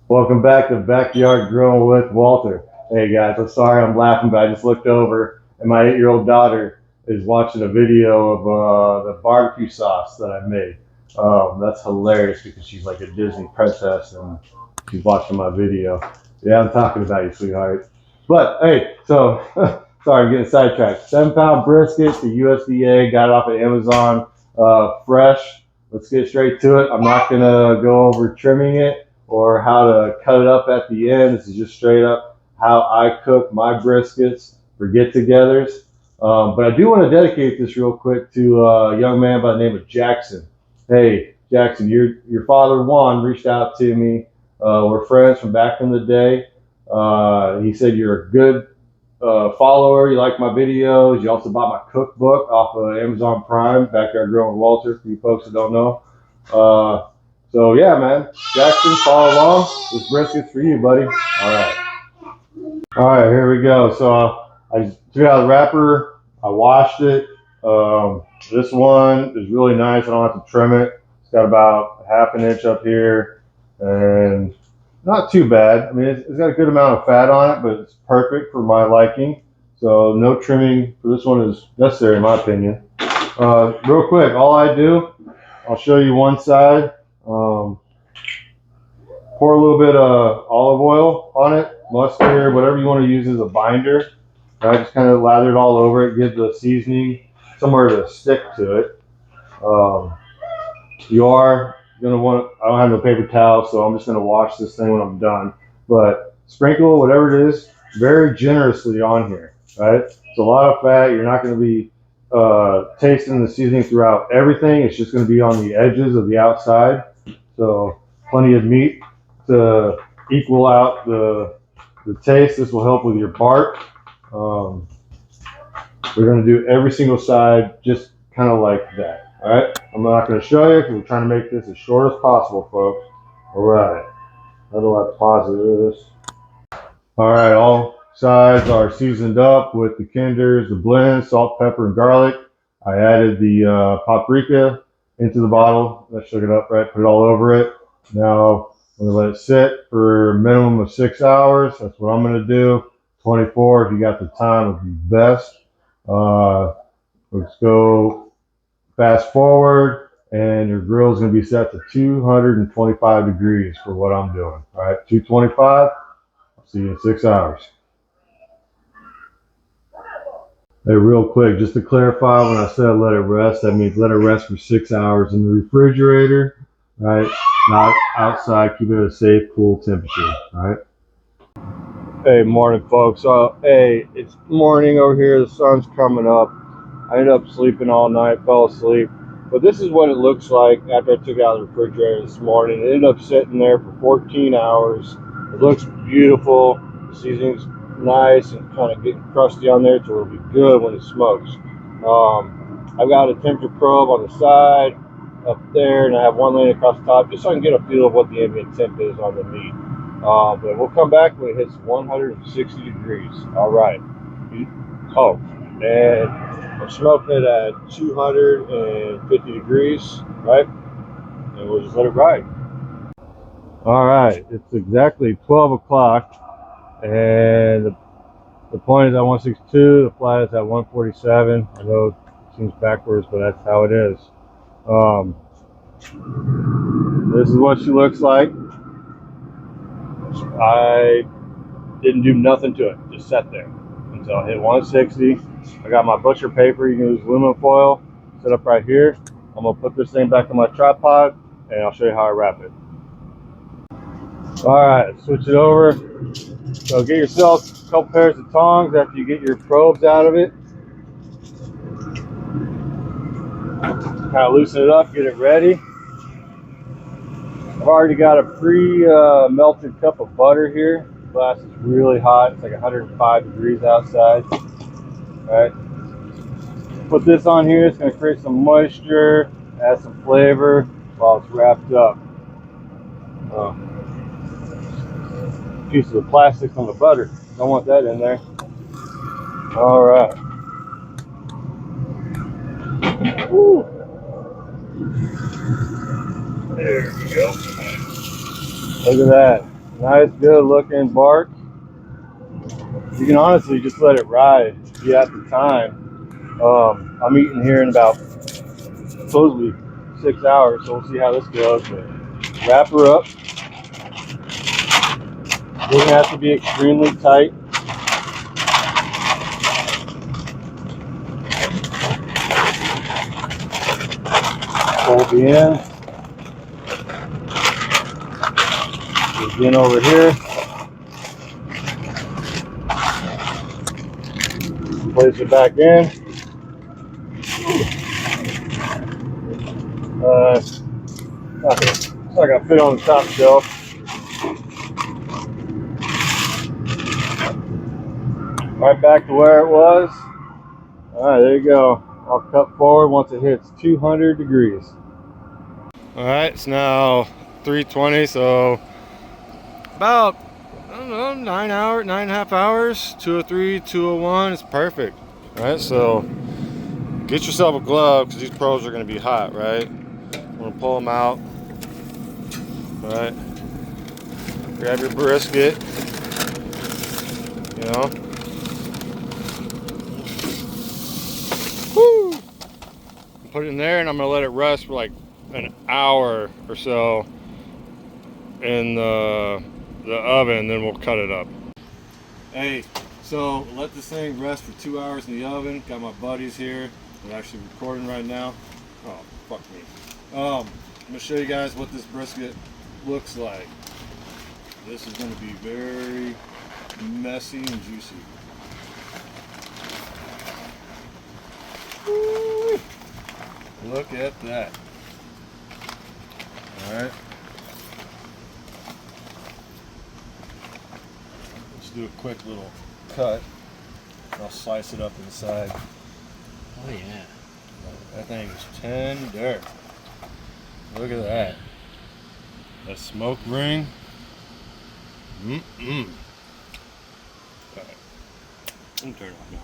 Welcome back to Backyard Growing with Walter. Hey guys, I'm sorry I'm laughing, but I just looked over and my 8-year-old daughter is watching a video of the barbecue sauce that I made. That's hilarious because she's like a Disney princess and she's watching my video. Yeah, I'm talking about you, sweetheart. But hey, so sorry, I'm getting sidetracked. 7-pound brisket, the USDA, got it off of Amazon, fresh. Let's get straight to it. I'm not gonna go over trimming it or how to cut it up at the end. This is just straight up how I cook my briskets for get-togethers. But I do want to dedicate this real quick to a young man by the name of Jackson. Hey, Jackson, your father Juan reached out to me. We're friends from back in the day. He said you're a good follower. You like my videos. You also bought my cookbook off of Amazon Prime, Backyard Growing with Walter, for you folks that don't know. So yeah, man, Jackson, follow along. This brisket's for you, buddy. All right, here we go. So I just took out the wrapper. I washed it. This one is really nice. I don't have to trim it. It's got about ½ an inch up here, and not too bad. I mean, it's got a good amount of fat on it, but it's perfect for my liking. So no trimming for this one is necessary, in my opinion. Real quick, all I do, I'll show you one side. Pour a little bit of olive oil on it, mustard, whatever you want to use as a binder. I just kind of lather it all over it, give the seasoning somewhere to stick to it. You are going to want, I don't have no paper towel, so I'm just going to wash this thing when I'm done. But sprinkle whatever it is very generously on here, right? It's a lot of fat. You're not going to be tasting the seasoning throughout everything. It's just going to be on the edges of the outside. So plenty of meat to equal out the taste. This will help with your bark. We're going to do every single side just kind of like that. All right. I'm not going to show you because we're trying to make this as short as possible, folks. All right. How do I pause this? All right. All sides are seasoned up with the kinders, the blend, salt, pepper, and garlic. I added the paprika into the bottle. I shook it up, right? Put it all over it. Now I'm going to let it sit for a minimum of 6 hours. That's what I'm going to do. 24 if you got the time would be best. Let's go fast forward, and your grill is going to be set to 225 degrees for what I'm doing. All right, 225. I'll see you in 6 hours. Hey, real quick, just to clarify, when I said let it rest, that means let it rest for 6 hours in the refrigerator, right? Not outside. Keep it at a safe, cool temperature. All right. Hey, morning, folks. Hey, it's morning over here. The sun's coming up. I ended up sleeping all night, fell asleep. But this is what it looks like after I took it out of the refrigerator this morning. It ended up sitting there for 14 hours. It looks beautiful. The seasoning's nice and kind of getting crusty on there, so it'll be good when it smokes. I've got a temperature probe on the side up there, and I have one laying across the top just so I can get a feel of what the ambient temp is on the meat. But we'll come back when it hits 160 degrees. All right. Oh, and I'm smoking it at 250 degrees, right? And we'll just let it ride. All right. It's exactly 12 o'clock. And the point is at 162. The flat is at 147. I know it seems backwards, but that's how it is. This is what she looks like. I didn't do nothing to it, just sat there until I hit 160. I got my butcher paper. You can use aluminum foil, set up right here. I'm gonna put this thing back on my tripod and I'll show you how I wrap it. All right, switch it over. So get yourself a couple pairs of tongs after you get your probes out of it. Kind of loosen it up, get it ready. I've already got a pre-melted cup of butter here. The glass is really hot. It's like 105 degrees outside. All right. Put this on here. It's going to create some moisture, add some flavor while it's wrapped up. Piece of the plastic on the butter. Don't want that in there. All right. Woo. There we go. Look at that. Nice, good looking bark. You can honestly just let it ride if you have the time. I'm eating here in about supposedly 6 hours, so we'll see how this goes. But wrap her up. Doesn't have to be extremely tight. Fold the end. Again over here. Place it back in. It's not gonna fit on the top shelf. Right back to where it was. All right, there you go. I'll cut forward once it hits 200 degrees. All right, it's now 3:20, so about, I don't know, 9.5 hours. 203, 201, it's perfect. All right, so get yourself a glove because these pros are gonna be hot, right? I'm gonna pull them out. All right, grab your brisket, you know. Woo! Put it in there, and I'm gonna let it rest for like an hour or so in the oven, then we'll cut it up. Hey, so let this thing rest for 2 hours in the oven. Got my buddies here. They're actually recording right now. Oh, fuck me. I'm gonna show you guys what this brisket looks like. This is gonna be very messy and juicy. Woo! Look at that. All right. Let's do a quick little cut. I'll slice it up inside. Oh yeah. That thing is tender. Look at that. That smoke ring. Alright. Let me turn it off now.